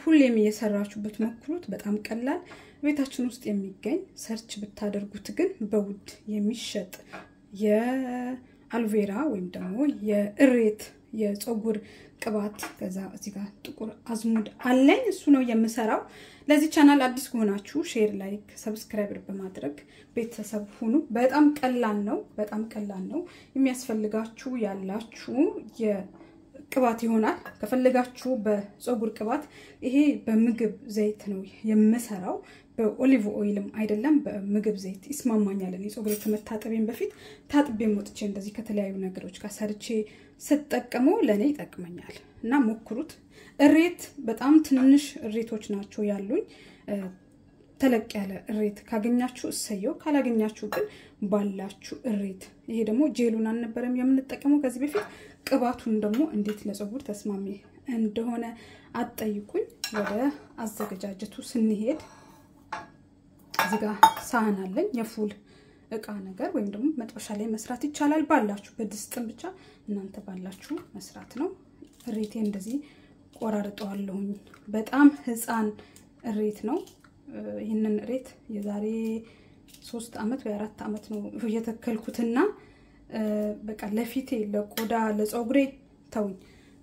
ሁሌም እየሰራችሁበት ሞክሩት በጣም ቀላል ቤታችን ውስጥ የሚገኝ ሰርች ብታደርጉት ግን በውድ የሚሸጥ የአልቬራ ወይም ደግሞ የእሬት የፀጉር ቅባት ከዛ እዚህ ጋር ጥቁር አዝሙድ አለኝ እሱ ነው የምሰራው ለዚህ ቻናል አዲስ ከሆናችሁ ሼር ላይክ ሰብስክራይብ በማድረግ ቤተሰብ ሁኑ በጣም ቀላል ነው የሚያስፈልጋችሁ ያላችሁ የቅባት ይሆናል ከፈለጋችሁ በፀጉር ቅባት ይሄ በምግብ ዘይት ነው የምሰራው በኦሊቭ ኦይልም አይደለም በምግብ ዘይት ይስማማኛል እኔ ፀጉሬ ከመታጠቤን በፊት ታጥቤ ሞጥቼ እንደዚህ ከተለያዩ ነገሮች ጋር ሰርቼ ስትጠቀመው ለኔ ይጠቅመኛል እና ሞክሩት እሬት በጣም ትንንሽ እሬቶች ናቸው ያሉኝ ተለቅ ያለ እሬት ካገኛችሁ እሰየው ካላገኛችሁ ግን ባላችሁ እሬት ይሄ ደግሞ ጄሉን አልነበረም የምንጠቀመው ከዚህ በፊት ቅባቱን ደግሞ እንዴት ለፀጉር ተስማሚ እንደሆነ አጠይቁኝ ወደ አዘገጃጀቱ ስንሄድ እዚህ ጋር ሳህን አለኝ የፉል እቃ ነገር ወይም ደግሞ መጥበሻ ላይ መስራት ይቻላል ባላችሁ በድስጥም ብቻ እናንተ ባላችሁ መስራት ነው እሬቴ እንደዚህ ቆራርጠዋለሁኝ በጣም ህፃን እሬት ነው ይሄንን እሬት የዛሬ 3 አመት ወይ 4 አመት ነው የተከልኩትና በቃ ለፊቴ ለቆዳ ለፀጉሬ ተውኝ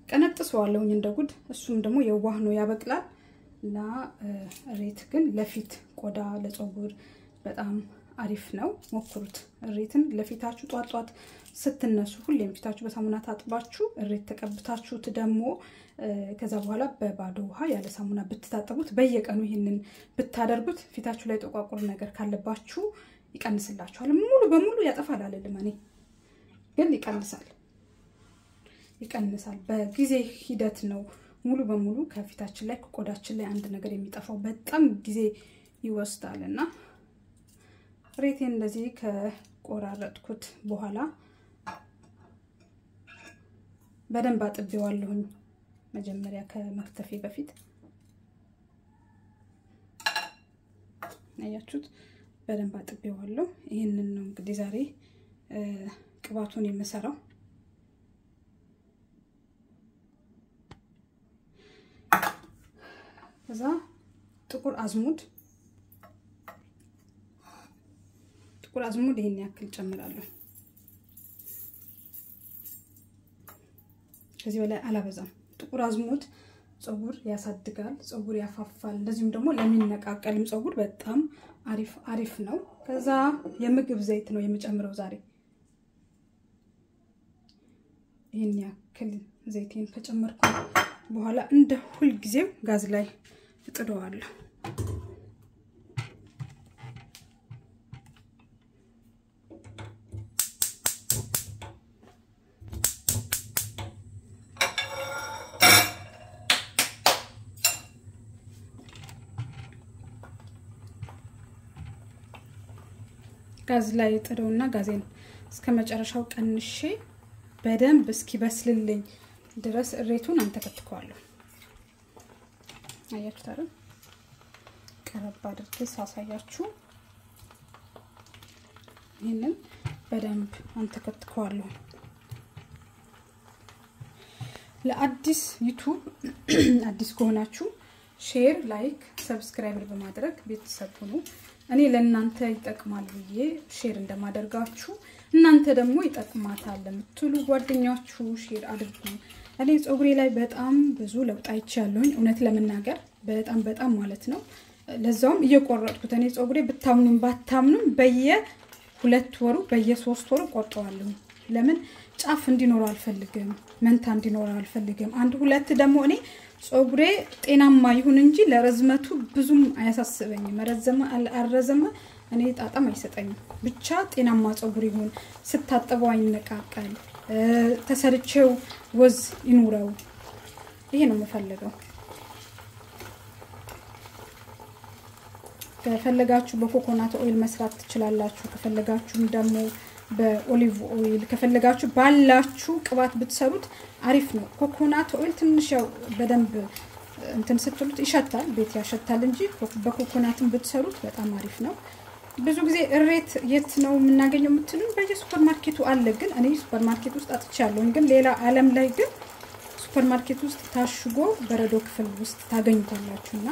ቀነጥሰዋለሁኝ እንደጉድ እሱም ደግሞ የዋህ ነው ያበቅላል እና እሬት ግን ለፊት ቆዳ ለፀጉር በጣም አሪፍ ነው ሞክሩት እሬትን ለፊታችሁ ጧጧት ስትነሱ ሁሌም ፊታችሁ በሳሙና ታጥባችሁ እሬት ተቀብታችሁ ደግሞ ከዛ በኋላ በባዶ ውሃ ያለ ሳሙና ብትታጠቡት በየቀኑ ይሄንን ብታደርጉት ፊታችሁ ላይ ተቋቁር ነገር ካለባችሁ ይቀንስላችኋል ሙሉ በሙሉ ያጠፋል አይደለም እኔ ግን ይቀንሳል በጊዜ ሂደት ነው ሙሉ በሙሉ ከፊታችን ላይ ቆዳችን ላይ አንድ ነገር የሚጠፋው በጣም ጊዜ ይወስዳልና እሬቴን እንደዚህ ከቆራረጥኩት በኋላ በደንብ አጥቤዋለሁኝ መጀመሪያ ከመክተፌ በፊት አያችሁት በደንብ አጥቤዋለሁ ይሄንን ነው እንግዲህ ዛሬ ቅባቱን የምሰራው ከዛ ጥቁር አዝሙድ ይሄን ያክል ጨምራለሁ ከዚህ በላይ አላበዛም ጥቁር አዝሙድ ፀጉር ያሳድጋል ፀጉር ያፋፋል እንደዚህም ደግሞ ለሚነቃቀልም ፀጉር በጣም አሪፍ ነው ከዛ የምግብ ዘይት ነው የምጨምረው ዛሬ ይሄን ያክል ዘይቴን ከጨመርኩ በኋላ እንደ ሁሉ ጊዜው ጋዝ ላይ እጥደዋለሁ ጋዝ ላይ ጥደውና ጋዜን እስከመጨረሻው ቀንሼ በደንብ እስኪበስልልኝ ድረስ እሬቱን አንተከትከዋለሁ አያችሁት አይደል ቀረብ አድርጌ ሳሳያችሁ ይሄንን በደንብ አንተከትከዋለሁ ለአዲስ ዩቲዩብ አዲስ ከሆናችሁ ሼር ላይክ ሰብስክራይብ በማድረግ ቤተሰብ ሁኑ እኔ ለእናንተ ይጠቅማል ብዬ ሼር እንደማደርጋችሁ እናንተ ደግሞ ይጠቅማታል ለምትሉ ጓደኛችሁ ሼር አድርጉ እኔ ፀጉሬ ላይ በጣም ብዙ ለውጥ አይቻለሁኝ እውነት ለመናገር በጣም ማለት ነው ለዛውም እየቆረጥኩት እኔ ፀጉሬ ብታምኑም ባታምኑም በየ2 ወሩ በየ3 ወሩ ቆርጠዋለሁ ለምን ጫፍ እንዲኖር አልፈልግም መንታ እንዲኖር አልፈልግም አንድ ሁለት ደግሞ እኔ ፀጉሬ ጤናማ ይሁን እንጂ ለረዝመቱ ብዙም አያሳስበኝም ረዘመ አልረዘመ እኔ ጣጣም አይሰጠኝም ብቻ ጤናማ ፀጉር ይሁን ስታጠበው አይነቃቀል ተሰርቼው ወዝ ይኑረው ይሄ ነው የምፈልገው ከፈለጋችሁ በኮኮናት ኦይል መስራት ትችላላችሁ ከፈለጋችሁ ደግሞ በኦሊቭ ኦይል ከፈለጋችሁ ባላችሁ ቅባት ብትሰሩት አሪፍ ነው ኮኮናት ኦይል ትንሽ ያው በደንብ እንትን ስትሉት ይሸታል ቤት ያሸታል እንጂ በኮኮናትም ብትሰሩት በጣም አሪፍ ነው ብዙ ጊዜ እሬት የት ነው የምናገኘው የምትሉኝ በየሱፐር ማርኬቱ አለ ግን እኔ ሱፐር ማርኬት ውስጥ አጥቻለሁ ግን ሌላ ዓለም ላይ ግን ሱፐርማርኬት ውስጥ ታሽጎ በረዶ ክፍል ውስጥ ታገኙታላችሁና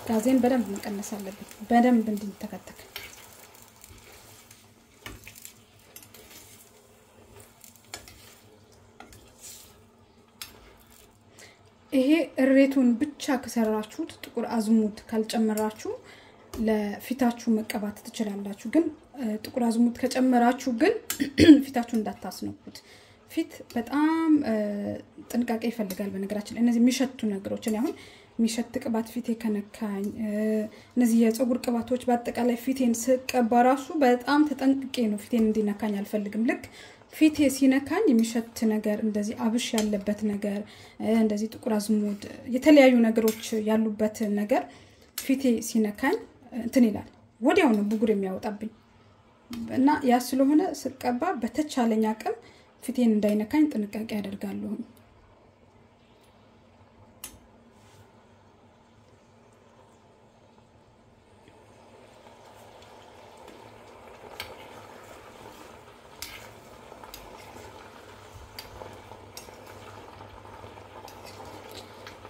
ጋዜን በደንብ መቀነስ አለብኝ በደንብ እንዲተከተክ ይሄ እሬቱን ብቻ ከሰራችሁት ጥቁር አዝሙድ ካልጨመራችሁ ለፊታችሁ መቀባት ትችላላችሁ ግን ጥቁር አዝሙድ ከጨመራችሁ ግን ፊታችሁ እንዳታስነኩት ፊት በጣም ጥንቃቄ ይፈልጋል በነገራችን እነዚህ የሚሸቱ ነገሮች አሁን የሚሸት ቅባት ፊቴ ከነካኝ እነዚህ የፀጉር ቅባቶች በአጠቃላይ ፊቴን ስቀባ ራሱ በጣም ተጠንቅቄ ነው ፊቴን እንዲነካኝ አልፈልግም ልክ ፊቴ ሲነካኝ የሚሸት ነገር እንደዚህ አብሽ ያለበት ነገር እንደዚህ ጥቁር አዝሙድ የተለያዩ ነገሮች ያሉበት ነገር ፊቴ ሲነካኝ እንትን ይላል ወዲያው ነው ብጉር የሚያወጣብኝ እና ያ ስለሆነ ስቀባ በተቻለኝ አቅም ፊቴን እንዳይነካኝ ጥንቃቄ አደርጋለሁ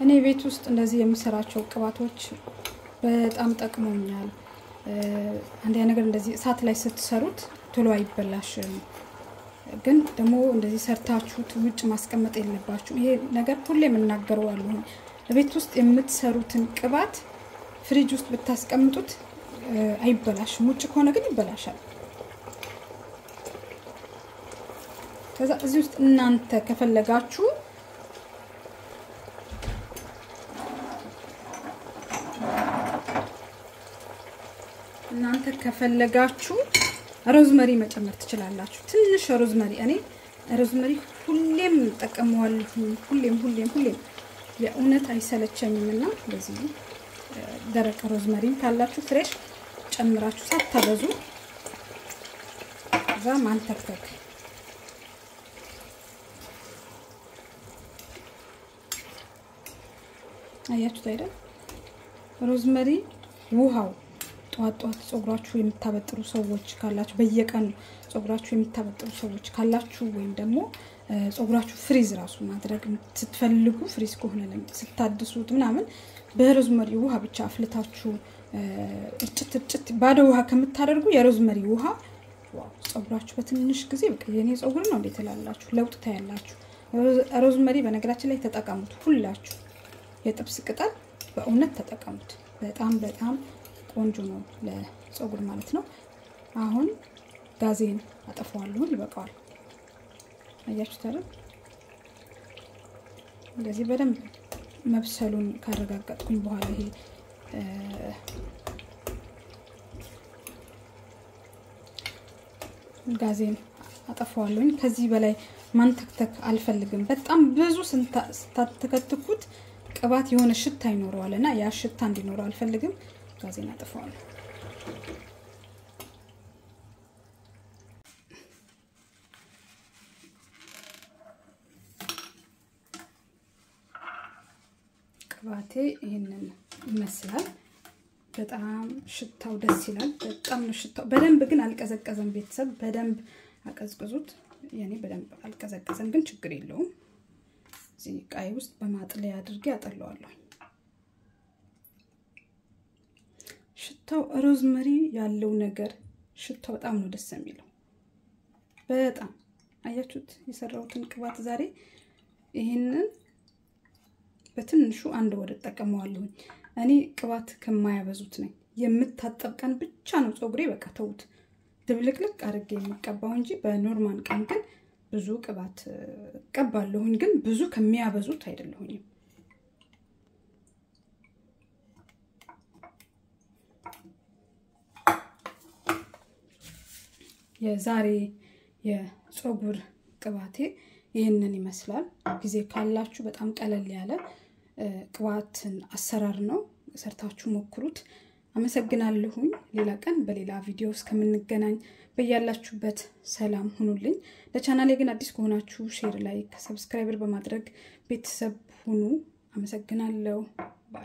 እኔ ቤት ውስጥ እንደዚህ የምሰራቸው ቅባቶች በጣም ጠቅሞኛል አንድ ነገር እንደዚህ እሳት ላይ ስትሰሩት ቶሎ አይበላሽም ግን ደግሞ እንደዚህ ሰርታችሁት ውጭ ማስቀመጥ የለባችሁ ይሄ ነገር ሁሌም እናገረዋለሁ ቤት ውስጥ የምትሰሩትን ቅባት ፍሪጅ ውስጥ ብታስቀምጡት አይበላሽም ውጭ ከሆነ ግን ይበላሻል ከዛ እዚህ ውስጥ እናንተ ከፈለጋችሁ እናንተ ከፈለጋችሁ ሮዝመሪ መጨመር ትችላላችሁ ትንሽ ሮዝመሪ እኔ ሮዝመሪ ሁሌም ተጠቀመዋለሁ ሁሌም የእውነት አይሰለቸኝምና በዚህ ደረቅ ሮዝመሪ ካላችሁ ፍሬሽ ጨምራችሁ ሳታበዙ ዛ ማንተክተክ አያችሁት አይደል ሮዝመሪ ውሃው ጧት ጾግራችሁ የምታበጥሩ ሰዎች ካላችሁ በየቀኑ ጾግራችሁ የምታበጥሩ ሰዎች ካላችሁ ወይም ደግሞ ጾግራችሁ ፍሪዝ ራሱ ማድረግ ስትፈልጉ ፍሪዝ ከሆነ ስታድሱት ምናምን በሮዝመሪ ውሃ ብቻ አፍልታችሁ እጭት ባዶ ውሃ ከምታደርጉ የሮዝመሪ ውሃ ጾግራችሁ በትንሽ ጊዜ በቃ የኔ ጾግር ነው እንዴት ተላላችሁ ለውጥ ታያላችሁ ሮዝመሪ በነገራችን ላይ ተጠቀሙት ሁላችሁ የጥብስ ቅጠል በእውነት ተጠቀሙት በጣም ቆንጆ ነው ለጾግር ማለት ነው አሁን ጋዜን አጠፋዋለሁ ይበቃዋል አያችሁ ታዲያ እንደዚህ በደንብ መብሰሉን ካረጋጋጥኩኝ በኋላ ይሄ ጋዜን አጠፋዋለሁ ከዚህ በላይ ማንተክተክ አልፈልግም በጣም ብዙ ስታተከትኩት ቅባት የሆነ ሽታ ይኖረዋልና ያ ሽታ እንዲኖረው አልፈልግም ጋዜን አጠፋዋለሁ ቅባቴ ይሄንን ይመስላል በጣም ሽታው ደስ ይላል በጣም ነው ሽታው በደንብ ግን አልቀዘቀዘም ቤተሰብ በደንብ አቀዝቅዙት ያኔ በደንብ አልቀዘቀዘም ግን ችግር የለውም እዚህ ቃይ ውስጥ በማጥለያ አድርጌ አጠለዋለሁ ሽታው ሮዝመሪ ያለው ነገር ሽታው በጣም ነው ደስ የሚለው በጣም አያችሁት የሰራሁትን ቅባት ዛሬ ይሄንን በትንሹ አንድ ወር ተጠቀመዋለሁ እኔ ቅባት ከማያበዙት ነኝ የምታጠብ ቀን ብቻ ነው ጾግሬ በቃ ተውት ድብልቅልቅ አድርጌ የሚቀባው እንጂ በኖርማል ቀን ግን ብዙ ቅባት ቀባለሁኝ ግን ብዙ ከሚያበዙት አይደለሁኝ የዛሬ የጾግር ቅባቴ ይሄንን ይመስላል ጊዜ ካላችሁ በጣም ቀለል ያለ ቅባትን አሰራር ነው ሰርታችሁ ሞክሩት አመሰግናለሁኝ ሌላ ቀን በሌላ ቪዲዮ እስከምንገናኝ በያላችሁበት ሰላም ሁኑልኝ ለቻናሌ ግን አዲስ ከሆናችሁ ሼር ላይክ ሰብስክራይበር በማድረግ ቤተሰብ ሁኑ አመሰግናለሁ ባይ